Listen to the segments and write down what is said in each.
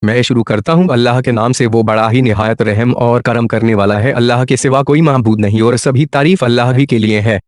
मैं शुरू करता हूँ अल्लाह के नाम से, वो बड़ा ही निहायत रहम और करम करने वाला है। अल्लाह के सिवा कोई माबूद नहीं और सभी तारीफ अल्लाह ही के लिए है।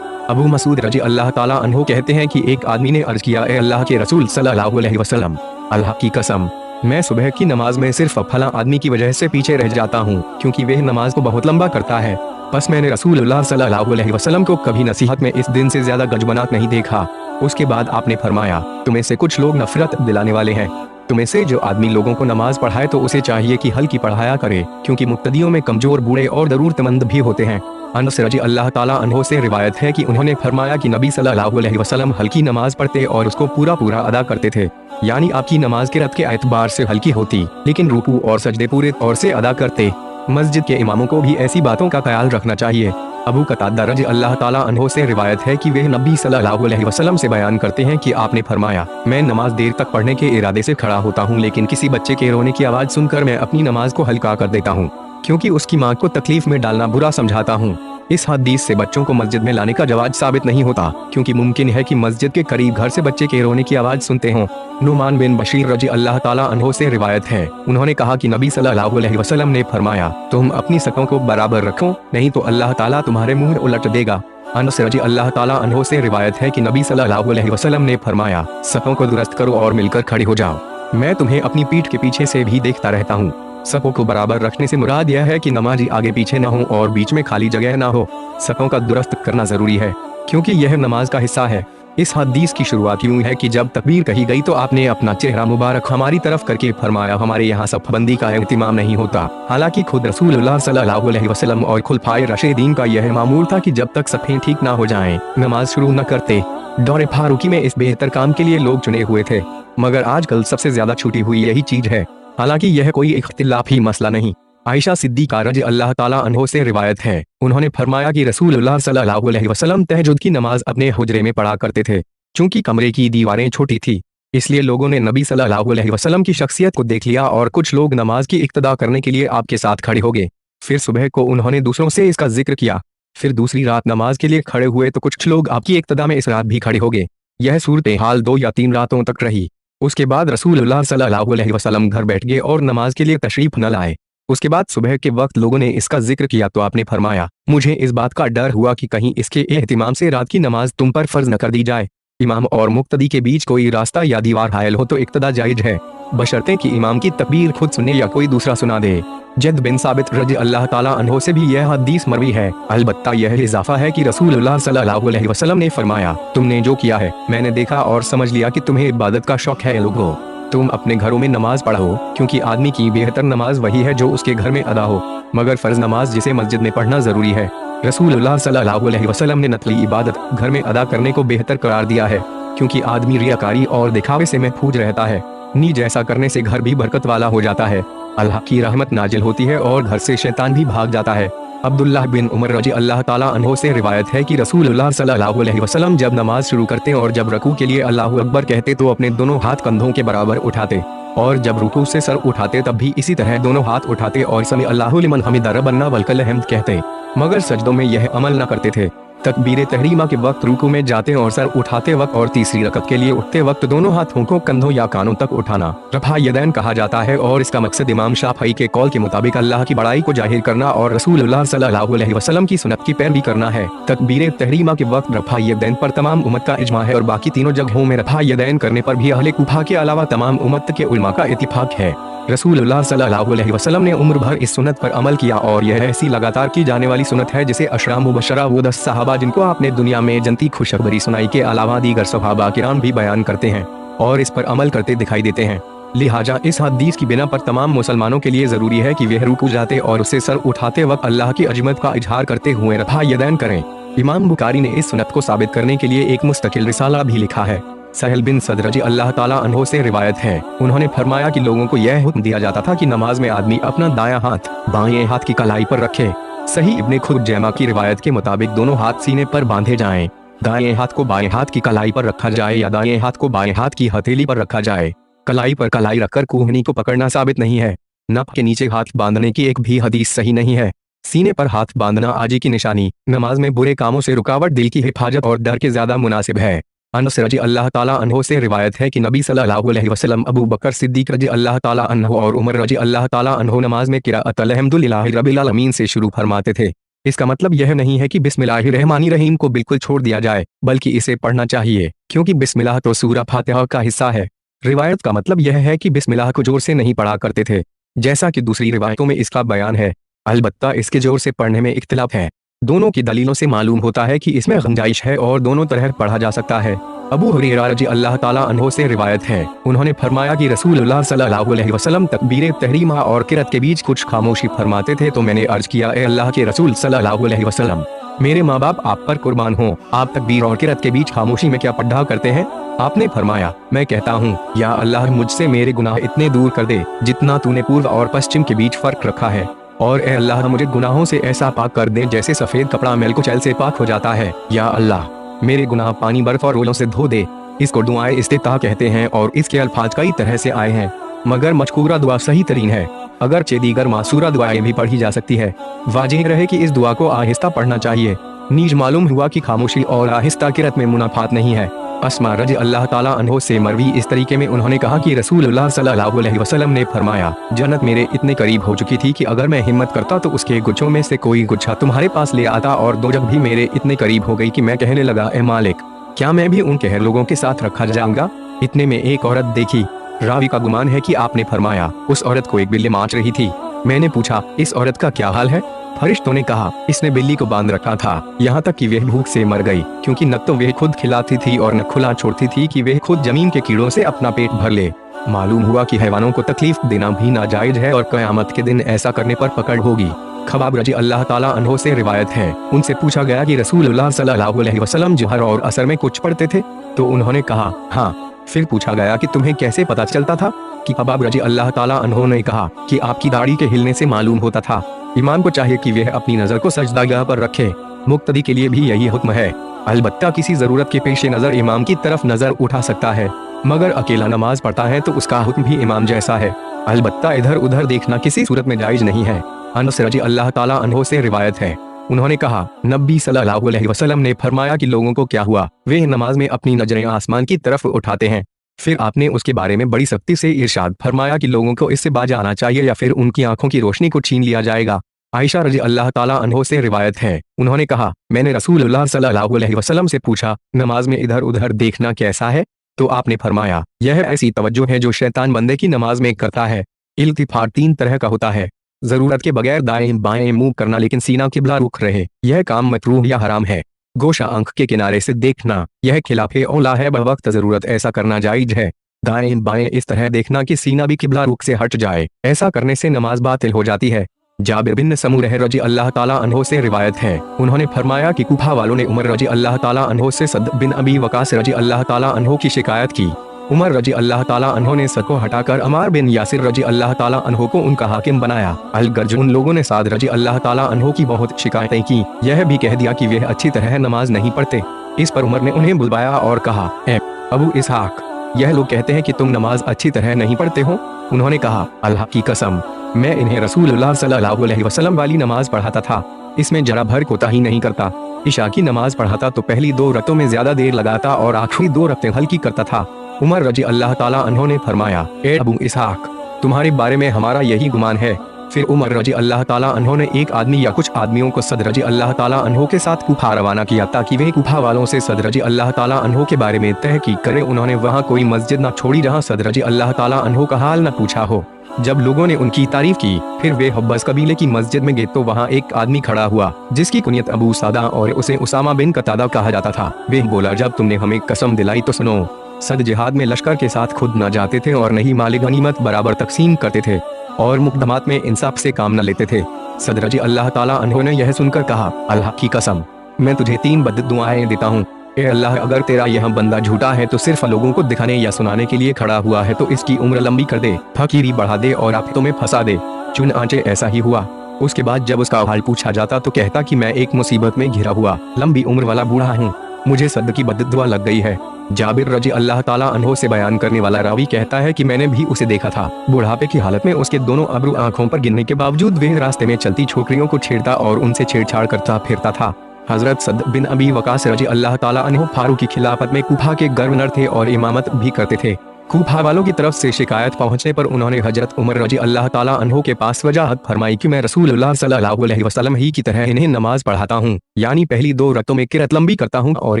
अबू मसूद रजी अल्लाह ताला अन्हो कहते हैं कि एक आदमी ने अर्ज किया, ए अल्लाह के रसूल सल्लल्लाहु अलैहि वसल्लम, अल्लाह की कसम, मैं सुबह की नमाज में सिर्फ फला आदमी की वजह से पीछे रह जाता हूँ क्योंकि वह नमाज को बहुत लंबा करता है। बस मैंने रसूलुल्लाह सल्लल्लाहु अलैहि वसल्लम को कभी नसीहत में इस दिन से ज्यादा गजबनाक नहीं देखा। उसके बाद आपने फरमाया, तुम्हें से कुछ लोग नफरत दिलाने वाले हैं। तुम्हें से जो आदमी लोगों को नमाज पढ़ाए तो उसे चाहिए कि हल्की पढ़ाया करे, क्योंकि मुक्तदियों में कमजोर, बूढ़े और जरूरतमंद भी होते हैं। अनस रजी अल्लाह ताला अन्हो से रिवायत है कि उन्होंने फरमाया कि नबी सल्लल्लाहु अलैहि वसल्लम हल्की नमाज पढ़ते और उसको पूरा पूरा अदा करते थे। यानी आपकी नमाज किरात के एतबार से हल्की होती, लेकिन रुकू और सजदे पूरे तौर से अदा करते। मस्जिद के इमामों को भी ऐसी बातों का ख्याल रखना चाहिए। अबू कतादा रजी अल्लाह ताला अन्हो से रिवायत है कि वे नबी सल्लल्लाहु अलैहि वसल्लम से बयान करते हैं कि आपने फरमाया, मैं नमाज देर तक पढ़ने के इरादे से खड़ा होता हूँ, लेकिन किसी बच्चे के रोने की आवाज सुनकर मैं अपनी नमाज को हल्का कर देता हूँ, क्योंकि उसकी माँ को तकलीफ में डालना बुरा समझाता हूँ। इस हदीस से बच्चों को मस्जिद में लाने का जवाज साबित नहीं होता, क्योंकि मुमकिन है कि मस्जिद के करीब घर से बच्चे के रोने की आवाज सुनते हों। नुमान बिन बशीर रजी अल्लाह ताला अन्हो से रिवायत है, उन्होंने कहा कि नबी सल्लल्लाहु अलैहि वसल्लम ने फरमाया, तुम अपनी सकों को बराबर रखो, नहीं तो अल्लाह ताला तुम्हारे मुंह उलट देगा। अनस रजी अल्लाह ताला अन्हो से रिवायत है कि नबी सल्लल्लाहु अलैहि वसल्लम ने फरमाया, सकों को दुरुस्त करो और मिलकर खड़े हो जाओ, मैं तुम्हें अपनी पीठ के पीछे से भी देखता रहता हूँ। सपों को बराबर रखने से मुराद यह है कि नमाजी आगे पीछे न हो और बीच में खाली जगह न हो। सपों का दुरुस्त करना जरूरी है, क्योंकि यह नमाज का हिस्सा है। इस हदीस की शुरुआत यूं है कि जब तकबीर कही गई तो आपने अपना चेहरा मुबारक हमारी तरफ करके फरमाया, हमारे यहाँ सफ़बंदी का एहतिमाम नहीं होता। हालांकि खुद रसूलुल्लाह सल्लल्लाहु अलैहि वसल्लम और खुलफाए रशीदीन का यह मामूल था कि जब तक सफ़ें ठीक ना हो जाएं, नमाज शुरू न करते। दौरे फारूकी में इस बेहतर काम के लिए लोग चुने हुए थे, मगर आजकल सबसे ज्यादा छूटी हुई यही चीज है। हालांकि यह कोई इख्तिलाफी मसला नहीं। आयशा सिद्दीका रज़ी अल्लाह ताला अन्हो से रिवायत है, उन्होंने फरमाया कि रसूलुल्लाह सल्लल्लाहु अलैहि वसल्लम तहज्जुद की नमाज अपने हुजरे में पढ़ा करते थे। चूंकि कमरे की दीवारें छोटी थी, इसलिए लोगों ने नबी सल्लल्लाहु अलैहि वसल्लम की शख्सियत को देख लिया और कुछ लोग नमाज की इक्तदा करने के लिए आपके साथ खड़े हो गए। फिर सुबह को उन्होंने दूसरों से इसका जिक्र किया। फिर दूसरी रात नमाज के लिए खड़े हुए तो कुछ लोग आपकी इक्तदा में इस रात भी खड़े हो गए। यह सूरत हाल 2 या 3 रातों तक रही। उसके बाद रसूलुल्लाह सल्लल्लाहु अलैहि वसल्लम घर बैठ गए और नमाज के लिए तशरीफ न लाए। उसके बाद सुबह के वक्त लोगों ने इसका जिक्र किया तो आपने फरमाया, मुझे इस बात का डर हुआ कि कहीं इसके एहतिमाम से रात की नमाज तुम पर फर्ज न कर दी जाए। इमाम और मुक्तदी के बीच कोई रास्ता या दीवार हायल हो तो इक्तदा जायज है, बशर्ते कि इमाम की तकबीर खुद सुने या कोई दूसरा सुना दे। जद बिन साबित रज़ी अल्लाह ताला अन्हो से भी यह हदीस मरवी है। अलबत्ता यह इजाफा है कि रसूलुल्लाह सल्लल्लाहु अलैहि वसल्लम ने फरमाया, तुमने जो किया है मैंने देखा और समझ लिया कि तुम्हें इबादत का शौक है। लोगों, तुम अपने घरों में नमाज पढ़ो, क्योंकि आदमी की बेहतर नमाज वही है जो उसके घर में अदा हो, मगर फर्ज नमाज जिसे मस्जिद में पढ़ना जरूरी है। रसूलुल्लाह सल्लल्लाहु अलैहि वसल्लम ने नफली इबादत घर में अदा करने को बेहतर करार दिया है, क्योंकि आदमी रियाकारी और दिखावे से महफूज रहता है। नीज ऐसा करने से घर भी बरकत वाला हो जाता है, अल्लाह की रहमत नाजिल होती है और घर से शैतान भी भाग जाता है। अब्दुल्लाह बिन उमर रज़ी अल्लाह ताला अन्हो से रिवायत है कि रसूलुल्लाह सल्लल्लाहु अलैहि वसल्लम जब नमाज शुरू करते और जब रकू के लिए अल्लाहु अकबर कहते तो अपने दोनों हाथ कंधों के बराबर उठाते, और जब रुकू से सर उठाते तब भी इसी तरह दोनों हाथ उठाते और समी अल्लाहु लिमन हमिदा रब्बना वलकल हम्द कहते, मगर सजदों में यह अमल न करते थे। तकबीर तहरीमा के वक्त रुकू में जाते और सर उठाते वक्त और तीसरी रकत के लिए उठते वक्त दोनों हाथों को कंधों या कानों तक उठाना रफा यदैन कहा जाता है, और इसका मकसद इमाम शाफई के कौल के मुताबिक अल्लाह की बड़ाई को जाहिर करना और रसूलुल्लाह सल्लल्लाहु अलैहि वसल्लम की सुन्नत की पैरवी करना है। तकबीर तहरीमा के वक्त रफा यदैन पर तमाम उम्मत का इजमा है और बाकी तीनों जगहों में रफा यदैन करने पर भी अहले कूफा के अलावा तमाम उम्मत के उलमा का इत्तिफाक है। रसूलुल्लाह सल्लल्लाहु अलैहि वसल्लम ने उम्र भर इस सुन्नत पर अमल किया और यह ऐसी लगातार की जाने वाली सुन्नत है जिसे अशरा मुबशरा वो 10 सहाबा जिनको आपने दुनिया में जनती खुशखबरी सुनाई के अलावा दीगर सहाबा किराम भी बयान करते हैं और इस पर अमल करते दिखाई देते हैं। लिहाजा इस हदीस की बिना पर तमाम मुसलमानों के लिए जरूरी है कि वह रुकू जाते और उससे सर उठाते वक्त अल्लाह की अजमत का इजहार करते हुए रफा यदैन करें। इमाम बुखारी ने इस सुन्नत को साबित करने के लिए एक मुस्तकिल रिसाला भी लिखा है। सहल बिन सद रज़ी अल्लाह ताला अन्हो से रिवायत है, उन्होंने फरमाया कि लोगों को यह हुक्म दिया जाता था कि नमाज में आदमी अपना दायां हाथ बाएं हाथ की कलाई पर रखे। सही इब्ने खुज़ैमा की रिवायत के मुताबिक दोनों हाथ सीने पर बांधे जाएं, दाएं हाथ को बाएं हाथ की कलाई पर रखा जाए या दाएं हाथ को बाएं हाथ की हथेली पर रखा जाए। कलाई पर कलाई रखकर कूहनी को पकड़ना साबित नहीं है। नफ के नीचे हाथ बांधने की एक भी हदीस सही नहीं है। सीने पर हाथ बांधना आजी की निशानी, नमाज में बुरे कामों से रुकावट, दिल की हिफाजत और डर के ज्यादा मुनासिब है। अनस रजी अल्लाह ताला अन्हो से रिवायत है कि नबी सल्लल्लाहु अलैहि वसल्लम अबू बकर सिद्दीक रजी अल्लाह ताला अन्हो और उमर रजी अल्लाह ताला अन्हो नमाज में किराअत अल्हम्दुलिल्लाहि रब्बिल आलमीन से शुरू फरमाते थे। इसका मतलब यह नहीं है कि बिस्मिल्लाहिर्रहमानिर्रहीम को बिल्कुल छोड़ दिया जाए, बल्कि इसे पढ़ना चाहिए, क्योंकि बिस्मिल्लाह तो सूरह फातिहा का हिस्सा है। रिवायत का मतलब यह है कि बिस्मिल्लाह को जोर से नहीं पढ़ा करते थे, जैसा कि दूसरी रिवायतों में इसका बयान है। अलबत्ता इसके जोर से पढ़ने में इख्तिलाफ है। दोनों की दलीलों से मालूम होता है कि इसमें गुंजाइश है और दोनों तरह पढ़ा जा सकता है। अबू हुरैरा रजी अल्लाह ताला अन्हो से रिवायत है, उन्होंने फरमाया कि रसूलुल्लाह सल्लल्लाहु अलैहि वसल्लम तकबीर तहरीमा और किरत के बीच कुछ खामोशी फरमाते थे, तो मैंने अर्ज किया, ए अल्लाह के रसूल सल्लल्लाहु अलैहि वसल्लम, मेरे माँ बाप आप पर कुर्बान हों, आप तकबीर और किरत के बीच खामोशी में क्या पढ़ा करते हैं? आपने फरमाया, मैं कहता हूँ, या अल्लाह मुझसे मेरे गुनाह इतने दूर कर दे जितना तूने पूर्व और पश्चिम के बीच फर्क रखा है, और ए अल्लाह मुझे गुनाहों से ऐसा पाक कर दे जैसे सफेद कपड़ा मैल कुचैल से पाक हो जाता है। या अल्लाह मेरे गुनाह पानी बर्फ और ओलों से धो दे। इसको दुआए इस्तिफ्ताह कहते हैं और इसके अल्फाज कई तरह से आए हैं, मगर मज़कूरा दुआ सही तरीन है। अगरचे दीगर मासूरा दुआएं भी पढ़ी जा सकती है। वाजिब रहे कि इस दुआ को आहिस्ता पढ़ना चाहिए। नीज मालूम हुआ कि खामोशी और आहिस्ता किरत में मुनाफात नहीं है। अस्मा रजी अल्लाह ताला अन्हो से मरवी इस तरीके में उन्होंने कहा कि रसूलुल्लाह सल्लल्लाहु अलैहि वसल्लम ने फरमाया, जन्नत मेरे इतने करीब हो चुकी थी कि अगर मैं हिम्मत करता तो उसके गुच्छों में से कोई गुच्छा तुम्हारे पास ले आता, और दोजख भी मेरे इतने करीब हो गई कि मैं कहने लगा, ए मालिक, क्या मैं भी उन कहर लोगों के साथ रखा जाऊंगा? इतने में एक औरत देखी। रावी का गुमान है कि आपने फरमाया, उस औरत को एक बिल्ली मांच रही थी। मैंने पूछा, इस औरत का क्या हाल है? फरिश्तों ने कहा, इसने बिल्ली को बांध रखा था, यहाँ तक कि वह भूख से मर गई, क्योंकि न तो वह खुद खिलाती थी और न खुला छोड़ती थी कि वह खुद जमीन के कीड़ों से अपना पेट भर ले। मालूम हुआ कि हैवानों को तकलीफ देना भी नाजायज है और क़यामत के दिन ऐसा करने पर पकड़ होगी। खबाब रजी अल्लाह ताला अन्हो से रिवायत है, उनसे पूछा गया कि रसूलुल्लाह सल्लल्लाहु अलैहि वसल्लम जोहर और असर में कुछ पढ़ते थे? तो उन्होंने कहा, हाँ। फिर पूछा गया कि तुम्हें कैसे पता चलता था? कि खबाब रजी अल्लाह ताला अन्हो ने कहा कि आपकी दाढ़ी के हिलने से मालूम होता था। इमाम को चाहिए कि वह अपनी नजर को सजदागाह पर रखे। मुक्तदी के लिए भी यही हुक्म है। अलबत्ता किसी जरूरत के पेश नजर इमाम की तरफ नजर उठा सकता है, मगर अकेला नमाज पढ़ता है तो उसका हुक्म भी इमाम जैसा है। अलबत्ता इधर उधर देखना किसी सूरत में जायज नहीं है। अनस रजी अल्लाह ताला अन्हो से रिवायत है, उन्होंने कहा, नबी सल्लल्लाहु अलैहि वसल्लम ने फरमाया कि लोगों को क्या हुआ, वे नमाज में अपनी नजरें आसमान की तरफ उठाते हैं। फिर आपने उसके बारे में बड़ी सख्ती से इरशाद फरमाया कि लोगों को इससे बाज आना चाहिए या फिर उनकी आंखों की रोशनी को छीन लिया जाएगा। आयशा रजी अल्लाह ताला अन्हो से रिवायत है, उन्होंने कहा, मैंने रसूलुल्लाह सल्लल्लाहु अलैहि वसल्लम से पूछा, नमाज में इधर उधर देखना कैसा है? तो आपने फरमाया, यह ऐसी तवज्जो है जो शैतान बंदे की नमाज में करता है। इल्तिफात तीन तरह का होता है, जरूरत के बगैर दाएं बाएं मुंह करना लेकिन सीना किबला रुख रहे, यह काम मकरूह या हराम है। गोशा आंख के किनारे से देखना, यह खिलाफे औला है, बवक्त जरूरत ऐसा करना जायज है। दाएं बाएं इस तरह देखना कि सीना भी किबला रुख से हट जाए, ऐसा करने से नमाज बातिल हो जाती है। जाबिर बिन समूरह रजी अल्लाह ताला अन्हो से रिवायत है, उन्होंने फरमाया कि कुफा वालों ने उमर रजी अल्लाह ताला अन्हो से सद बिन अबी वकास रजी अल्लाह ताला अन्हो की शिकायत की। उमर रजी अल्लाह ताला अन्हो ने सद को हटाकर अमार बिन यासिर रजी अल्लाह ताला अन्हो को उनका हाकिम बनाया। अलगर्ज उन लोगों ने साद रजी अल्लाह ताला अन्हो की बहुत शिकायतें की, यह भी कह दिया कि वह अच्छी तरह नमाज नहीं पढ़ते। इस पर उमर ने उन्हें बुलवाया और कहा, ए अबू इसहाक, यह लोग कहते हैं कि तुम नमाज अच्छी तरह नहीं पढ़ते हो। उन्होंने कहा, अल्लाह की कसम, मैं इन्हें रसूलुल्लाह सल्लल्लाहु अलैहि वसल्लम वाली नमाज पढ़ाता था, इसमें जरा भर कोताही नहीं करता। इशा की नमाज पढ़ाता तो पहली 2 रकतों में ज्यादा देर लगाता और आखिरी 2 रकतें हल्की करता था। उमर रजी अल्लाह ताला अन्हो ने फरमाया, ए अबू इसहाक, तुम्हारे बारे में हमारा यही गुमान है। फिर उमर रजी अल्लाह ताला अन्हो ने एक आदमी या कुछ आदमियों को सद रजी अल्लाह ताला अन्हो के साथ कुफा रवाना किया ताकि वे कुफा वालों से सद रजी अल्लाह ताला अन्हो के बारे में तहकीक करें। उन्होंने वहाँ कोई मस्जिद न छोड़ी जहाँ सद रजी अल्लाह ताला अन्हो का हाल न पूछा हो। जब लोगों ने उनकी तारीफ की, फिर वे हब्बस कबीले की मस्जिद में गए तो वहाँ एक आदमी खड़ा हुआ जिसकी कुनियत अबू सादा और उसे उसामा बिन कतादा कहा जाता था। वे बोला, जब तुमने हमें कसम दिलाई तो सुनो। सद जिहाद में लश्कर के साथ खुद न जाते थे और नहीं माल गनीमत बराबर तकसीम करते थे और मुकदमात में इंसाफ से काम न लेते थे। सद रजी अल्लाह ताला अन्हो ने यह सुनकर कहा, अल्लाह की कसम, मैं तुझे 3 बद्दुआएं देता हूँ। ए अल्लाह, अगर तेरा यह बंदा झूठा है तो सिर्फ लोगों को दिखाने या सुनाने के लिए खड़ा हुआ है तो इसकी उम्र लंबी कर दे, फकीरी बढ़ा दे और आफतों में फंसा दे। चुनांचे ऐसा ही हुआ। उसके बाद जब उसका हाल पूछा जाता तो कहता कि मैं एक मुसीबत में घिरा हुआ लंबी उम्र वाला बूढ़ा हूँ, मुझे सद की बद्दुआ लग गई है। जाबिर रजी अल्लाह ताला अन्हो से बयान करने वाला रावी कहता है कि मैंने भी उसे देखा था। बुढ़ापे की हालत में उसके दोनों अब्रू आंखों पर गिरने के बावजूद वह रास्ते में चलती छोकरियों को छेड़ता और उनसे छेड़छाड़ करता फिरता था। हजरत सद बिन अबी वकास रजी अल्लाह ताला अन्हु फारूक की खिलाफत में कूफा के गवर्नर थे और इमामत भी करते थे। कूफा वालों की तरफ से शिकायत पहुंचने पर उन्होंने हजरत उमर रजी अल्लाह ताला अन्हु के पास वजाहत फरमाई कि मैं रसूलुल्लाह सल्लल्लाहु अलैहि वसल्लम ही की तरह इन्हें नमाज पढ़ाता हूँ, यानी पहली 2 रकतों में किरत लंबी करता हूँ और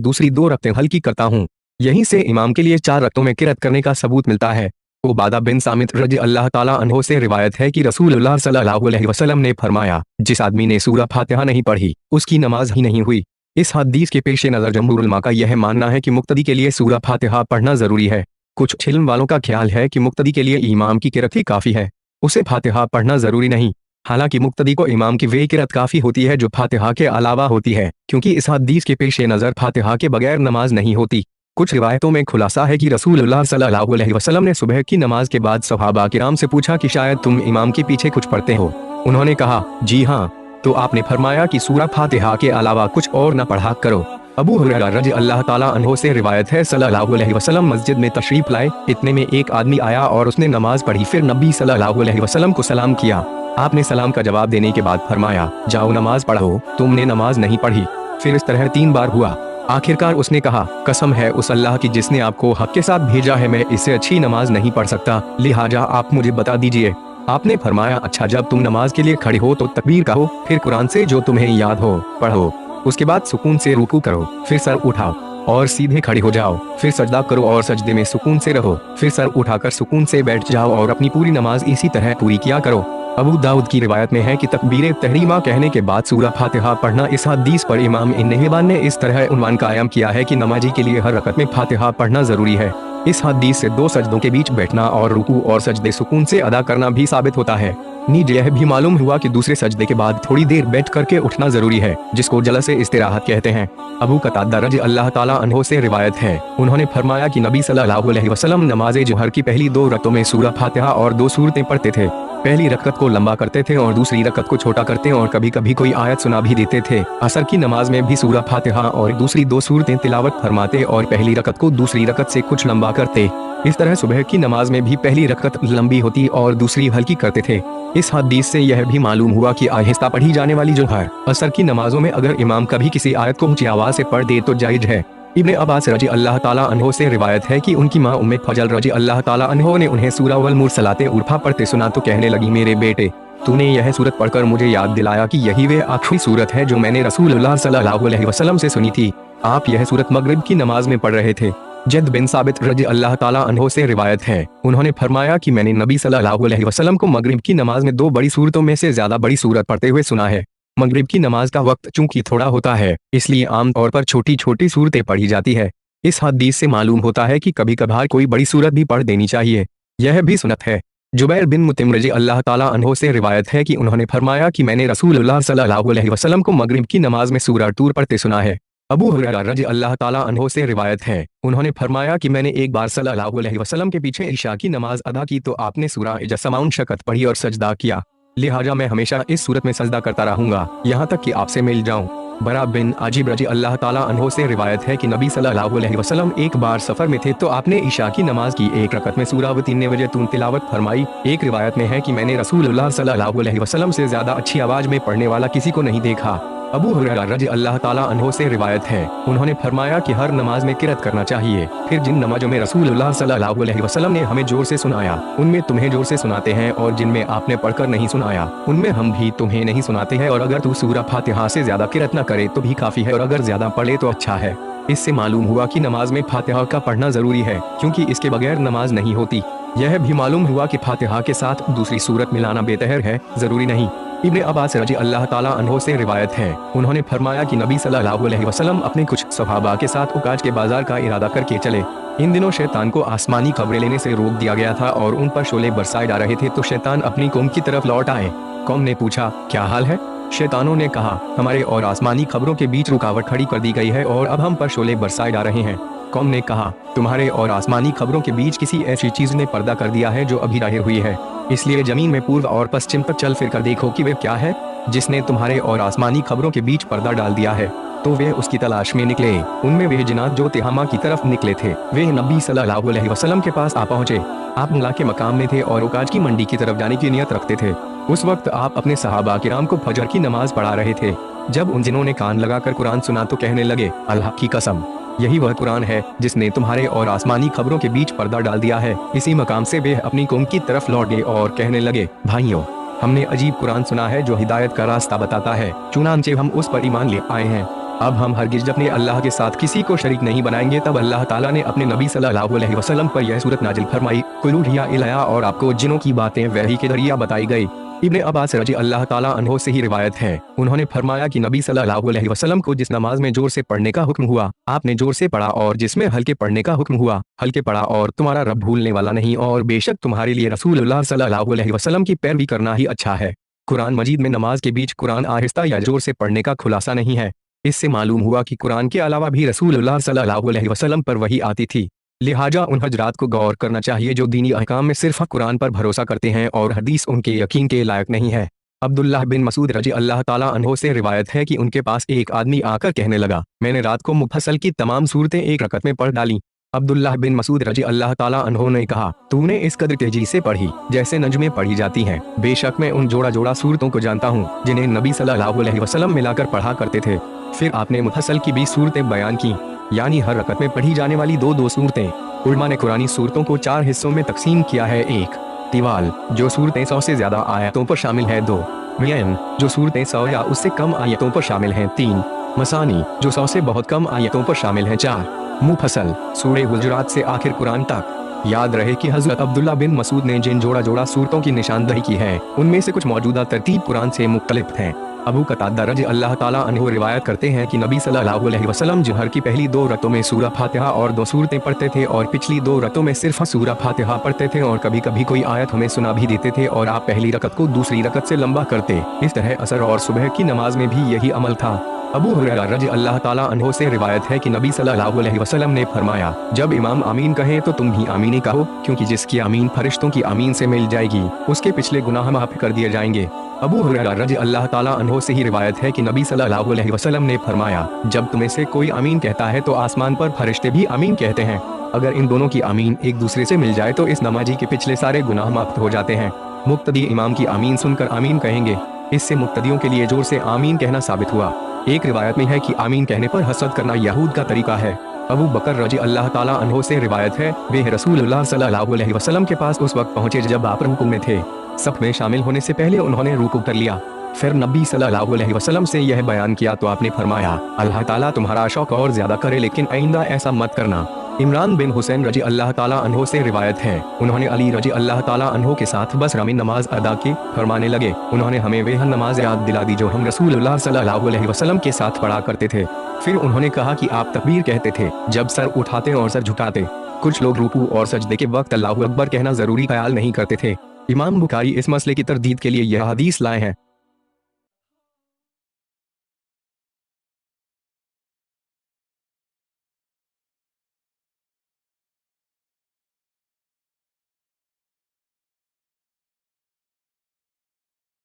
दूसरी 2 रकतें हल्की करता हूँ। यहीं से इमाम के लिए 4 रकतों में किरत करने का सबूत मिलता है। उबादा बिन सामित रजी अल्लाह ताला अन्हो से रिवायत है कि रसूलुल्लाह सल्लल्लाहु अलैहि वसल्लम ने फरमाया, जिस आदमी ने सूरह फातिहा नहीं पढ़ी उसकी नमाज ही नहीं हुई। इस हदीस के पेश नज़र जमहूर उलमा का यह मानना है कि मुक्तदी के लिए सूरह फातिहा पढ़ना जरूरी है। कुछ इल्म वालों का ख्याल है कि मुक्तदी के लिए इमाम की किरत ही काफी है, उसे फातिहा पढ़ना जरूरी नहीं। हालांकि मुक्तदी को इमाम की वे किरत काफी होती है जो फातिहा के अलावा होती है, क्योंकि इस हदीस के पेश नज़र फातिहा के बगैर नमाज नहीं होती। कुछ रिवायतों में खुलासा है कि रसूलुल्लाह सल्लल्लाहु अलैहि वसल्लम ने सुबह की नमाज के बाद सहाबा किराम से पूछा कि शायद तुम इमाम के पीछे कुछ पढ़ते हो। उन्होंने कहा, जी हाँ। तो आपने फरमाया कि सूरह फातिहा के अलावा कुछ और न पढ़ा करो। अबू हुरैरा रज़ी अल्लाह ताला अन्हो से रिवायत है, सल्लल्लाहु अलैहि वसल्लम मस्जिद में तशरीफ लाए, इतने में एक आदमी आया और उसने नमाज पढ़ी। फिर नबी सल्लल्लाहु अलैहि वसल्लम को सलाम किया। आपने सलाम का जवाब देने के बाद फरमाया, जाओ नमाज पढ़ो, तुमने नमाज नहीं पढ़ी। फिर इस तरह 3 बार हुआ। आखिरकार उसने कहा, कसम है उस अल्लाह की जिसने आपको हक के साथ भेजा है, मैं इससे अच्छी नमाज नहीं पढ़ सकता, लिहाजा आप मुझे बता दीजिए। आपने फरमाया, अच्छा, जब तुम नमाज के लिए खड़े हो तो तकबीर कहो, फिर कुरान से जो तुम्हें याद हो पढ़ो, उसके बाद सुकून से रुकू करो, फिर सर उठाओ और सीधे खड़े हो जाओ, फिर सजदा करो और सजदे में सुकून से रहो, फिर सर उठाकर सुकून से बैठ जाओ और अपनी पूरी नमाज इसी तरह पूरी किया करो। अबू दाऊद की रिवायत में है कि तकबीर तहरीमा कहने के बाद सूरह फातिहा पढ़ना। इस हदीस पर इमाम इन्नहिबान ने इस तरह उन्वान कायम किया है कि नमाजी के लिए हर रकत में फातिहा पढ़ना जरूरी है। इस हदीस से 2 सजदों के बीच बैठना और रुकू और सजदे सुकून से अदा करना भी साबित होता है। नीज यह भी मालूम हुआ कि दूसरे सजदे के बाद थोड़ी देर बैठ करके उठना जरूरी है, जिसको जलसे इस्तिराहत कहते हैं। अबू कतादा रज़ी अल्लाह ताला अन्हो से रिवायत है, उन्होंने फरमाया कि नबी सल्लल्लाहु अलैहि वसल्लम नमाज जोहर की पहली 2 रकतों में सूरह फातिहा और 2 सूरतें पढ़ते थे। पहली रकत को लंबा करते थे और दूसरी रकत को छोटा करते और कभी कभी कोई आयत सुना भी देते थे। असर की नमाज में भी सूरह फातिहा और दूसरी 2 सूरतें तिलावत फरमाते और पहली रकत को दूसरी रकत से कुछ लंबा करते। इस तरह सुबह की नमाज में भी पहली रकत लंबी होती और दूसरी हल्की करते थे। इस हदीस से यह भी मालूम हुआ कि आहिस्ता पढ़ी जाने वाली जोहर असर की नमाजों में अगर इमाम कभी किसी आयत को ऊंची आवाज से पढ़ दे तो जायज है। इब्ने अब्बास रजी अल्लाह ताला अन्हो से रिवायत है कि उनकी माँ उम्मे फजल रजी अल्लाह ताला अन्हो ने उन्हें सूरह वल मुरसलाते उर्फा पढ़ते सुना तो कहने लगी, मेरे बेटे, तूने यह सूरत पढ़कर मुझे याद दिलाया कि यही वे आखिरी सूरत है जो मैंने रसूलुल्लाह सल्लल्लाहु अलैहि वसल्लम से सुनी थी। आप यह सूरत मगरिब की नमाज में पढ़ रहे थे। जद बिन साबित रजी अल्लाह ताला अन्हो से रिवायत है, उन्होंने फरमाया कि मैंने नबी सल्लल्लाहु अलैहि वसल्लम को मगरिब की नमाज में 2 बड़ी सूरतों में से ज्यादा बड़ी सूरत पढ़ते हुए सुना है। मगरिब की नमाज का वक्त चूंकि थोड़ा होता है, इसलिए आम तौर पर छोटी छोटी सूरतें पढ़ी जाती है। इस हदीस से मालूम होता है कि कभी कभार कोई बड़ी सूरत भी पढ़ देनी चाहिए, यह भी सुन्नत है। जुबैर बिन मुतिम रजी अल्लाह ताला अन्हो से रिवायत है कि उन्होंने फरमाया कि मैंने रसूलुल्लाह सल्लल्लाहु अलैहि वसल्लम को मगरिब की नमाज में सूरह तूर पढ़ते सुना है। अबू हुरैरा रजी अल्लाह ताला अन्हो से रिवायत है, उन्होंने फरमाया कि मैंने एक बार सल्लल्लाहु अलैहि वसल्लम के पीछे इशा की नमाज अदा की तो आपने सूरह जसमाउन शकत पढ़ी और सजदा किया, लिहाजा मैं हमेशा इस सूरत में सजदा करता रहूंगा यहाँ तक कि आपसे मिल जाऊं। बरा बिन आजिब रजी अल्लाह ताला अन्हो से रिवायत है कि नबी सल्लल्लाहु अलैहि वसल्लम एक बार सफर में थे तो आपने इशा की नमाज की 1 रकत में सूरह वतीन वजतून तिलावत फरमाई। एक रिवायत में है कि मैंने रसूलुल्लाह सल्लल्लाहु अलैहि वसल्लम से ज्यादा अच्छी आवाज में पढ़ने वाला किसी को नहीं देखा। अबू हुरैरा रज़ी अल्लाह ताला अन्हो से रिवायत है, उन्होंने फरमाया कि हर नमाज में किरत करना चाहिए। फिर जिन नमाजों में रसूलुल्लाह सल्लल्लाहु अलैहि वसल्लम ने हमें जोर से सुनाया उनमें तुम्हें जोर से सुनाते हैं, और जिनमें आपने पढ़कर नहीं सुनाया उनमें हम भी तुम्हें नहीं सुनाते हैं, और अगर तू सूरह फातिहा से ज्यादा किरत न करे तो भी काफी है, और अगर ज्यादा पढ़े तो अच्छा है। इससे मालूम हुआ कि नमाज में फातिहा का पढ़ना जरूरी है, क्योंकि इसके बगैर नमाज नहीं होती। यह भी मालूम हुआ कि फातिहा के साथ दूसरी सूरत मिलाना बेतहर है, जरूरी नहीं। इब्ने अब्बास रजी अल्लाह ताला अन्हो से रिवायत है, उन्होंने फरमाया कि नबी सल्लल्लाहु अलैहि वसल्लम अपने कुछ सहाबा के साथ उकाज के बाजार का इरादा करके चले। इन दिनों शैतान को आसमानी खबरें लेने से रोक दिया गया था और उन पर शोले बरसाए जा रहे थे, तो शैतान अपनी कौम की तरफ लौट आए। कौम ने पूछा, क्या हाल है? शैतानों ने कहा, हमारे और आसमानी खबरों के बीच रुकावट खड़ी कर दी गई है और अब हम पर शोले बरसाए जा रहे हैं। कौम ने कहा, तुम्हारे और आसमानी खबरों के बीच किसी ऐसी चीज ने पर्दा कर दिया है जो अभी जाहिर हुई है, इसलिए जमीन में पूर्व और पश्चिम तक चल फिर कर देखो कि वे क्या है जिसने तुम्हारे और आसमानी खबरों के बीच पर्दा डाल दिया है। तो वे उसकी तलाश में निकले। उनमें वे जिन्नात जो तिहामा की तरफ निकले थे, वे नबी सल्लल्लाहु अलैहि वसल्लम के पास आ पहुंचे। आप मुला के मकाम में थे और उकाज की मंडी की तरफ जाने की नियत रखते थे। उस वक्त आप अपने सहाबा किराम को फजर की नमाज पढ़ा रहे थे। जब उन जिन्होंने कान लगाकर कुरान सुना तो कहने लगे, अल्लाह की कसम, यही वह कुरान है जिसने तुम्हारे और आसमानी खबरों के बीच पर्दा डाल दिया है। इसी मकाम से वे अपनी कौम की तरफ लौट गए और कहने लगे, भाइयों, हमने अजीब कुरान सुना है जो हिदायत का रास्ता बताता है, चुनांचे हम उस पर ईमान ले आए हैं। अब हम हरगिज अपने अल्लाह के साथ किसी को शरीक नहीं बनाएंगे। तब अल्लाह ताला ने अपने नबी सल्लल्लाहु अलैहि वसल्लम पर यह सूरत नाजिल फरमाई, कुल उहिया इलैया, और आपको जिनों की बातें वही के जरिया बताई गई। इब्ने अब्बास रजी अल्लाह ताला अन्हो से ही रिवायत है, उन्होंने फरमाया कि नबी सल्लल्लाहु अलैहि वसल्लम को जिस नमाज में जोर से पढ़ने का हुक्म हुआ, आपने जोर से पढ़ा, और जिसमें हल्के पढ़ने का हुक्म हुआ, हल्के पढ़ा, और तुम्हारा रब भूलने वाला नहीं, और बेशक तुम्हारे लिए रसूलुल्लाह सल्लल्लाहु अलैहि वसल्लम की पैरवी करना ही अच्छा है। कुरान मजीद में नमाज के बीच कुरान आहिस्ता या जोर से पढ़ने का खुलासा नहीं है। इससे मालूम हुआ कि कुरान के अलावा भी रसूलुल्लाह सल्लल्लाहु अलैहि वसल्लम पर वही आती थी। लिहाजा उन हजरात को गौर करना चाहिए जो दीनी अहकाम में सिर्फ कुरान पर भरोसा करते हैं और हदीस उनके यकीन के लायक नहीं है। अब्दुल्लाह बिन मसूद रजी अल्लाह ताला अन्हो से रिवायत है कि उनके पास एक आदमी आकर कहने लगा, मैंने रात को मुफस्सल की तमाम सूरतें एक रकत में पढ़ डाली। अब्दुल्लाह बिन मसूद रजी अल्लाह ताला अन्हो ने कहा, तूने इस कदर तेजी से पढ़ी जैसे नजमें पढ़ी जाती हैं। बेशक मैं उन जोड़ा जोड़ा सूरतों को जानता हूँ जिन्हें नबी सल्लल्लाहु अलैहि वसल्लम मिलाकर पढ़ा करते थे। फिर आपने मुफस्सल की 20 सूरतें बयान की, यानी हर रकत में पढ़ी जाने वाली दो दो सूरतें। उलमा ने कुरानी सूरतों को 4 हिस्सों में तकसीम किया है। 1 तिवाल, जो सूरतें 100 से ज्यादा आयतों पर शामिल है। 2 मियन, जो सूरतें 100 या उससे कम आयतों पर शामिल हैं। 3 मसानी, जो 100 से बहुत कम आयतों पर शामिल हैं। 4 मुफस्सल, सूरह हुजुरात से आखिर कुरान तक। याद रहे कि हजरत अब्दुल्ला बिन मसूद ने जिन जोड़ा जोड़ा सूरतों की निशानदही की है, उनमें से कुछ मौजूदा तरतीब कुरान से मुख्तलिफ हैं। अबू कतादा रज़ी अल्लाह ताला अन्हु रिवायत करते हैं कि नबी सल्लल्लाहु अलैहि वसल्लम जहर की पहली 2 रकतों में सूरह फातिहा और 2 सूरतें पढ़ते थे, और पिछली 2 रकतों में सिर्फ सूरह फातिहा पढ़ते थे, और कभी कभी कोई आयत हमें सुना भी देते थे, और आप पहली रकत को दूसरी रकत से लंबा करते। इस तरह असर और सुबह की नमाज में भी यही अमल था। अबू हुरैरा रज़ी अल्लाह ताला अन्हु से रिवायत है कि नबी सल्लल्लाहु अलैहि वसल्लम ने फरमाया, जब इमाम आमीन कहे तो तुम भी आमीन कहो, क्योंकि जिसकी आमीन फरिश्तों की आमीन से मिल जाएगी उसके पिछले गुनाह माफ कर दिए जाएंगे। अबू हुरैरा रज़ी अल्लाह ताला अन्हु से ही रिवायत है कि नबी सल्लल्लाहु अलैहि वसल्लम ने फरमाया, जब तुम्हें से कोई आमीन कहता है तो आसमान पर फरिश्ते भी आमीन कहते हैं। अगर इन दोनों की आमीन एक दूसरे से मिल जाए तो इस नमाजी के पिछले सारे गुनाह माफ हो जाते हैं। मुक्तदी इमाम की आमीन सुनकर आमीन कहेंगे। इससे मुक्तदियों के लिए जोर से आमीन कहना साबित हुआ। एक रिवायत में है कि आमीन कहने पर हसद करना यहूद का तरीका है। अबू बकर रजी अल्लाह ताला अन्हो से रिवायत है, वे रसूलुल्लाह सल्लल्लाहु अलैहि वसल्लम के पास उस वक्त पहुंचे जब आप रुकू में थे। सफ में शामिल होने से पहले उन्होंने रुकू कर लिया। फिर नबी सल्लल्लाहु अलैहि वसल्लम से यह बयान किया तो आपने फरमाया, अल्लाह ताला तुम्हारा शौक और ज्यादा करे, लेकिन आइंदा ऐसा मत करना। इमरान बिन हुसैन रजी अल्लाह ताला अन्हो से रिवायत है, उन्होंने अली रजी अल्लाह ताला अन्हो के साथ बसरा में नमाज अदा की। फरमाने लगे, उन्होंने हमें वह नमाज याद दिला दी जो हम रसूलुल्लाह सल्लल्लाहु अलैहि वसल्लम के साथ पढ़ा करते थे। फिर उन्होंने कहा कि आप तकबीर कहते थे जब सर उठाते और सर झुकाते। कुछ लोग रुकू और सजदे के वक्त अल्लाहु अकबर कहना जरूरी ख्याल नहीं करते थे। इमाम बुखारी इस मसले की तरदीद के लिए यह हदीस लाए हैं।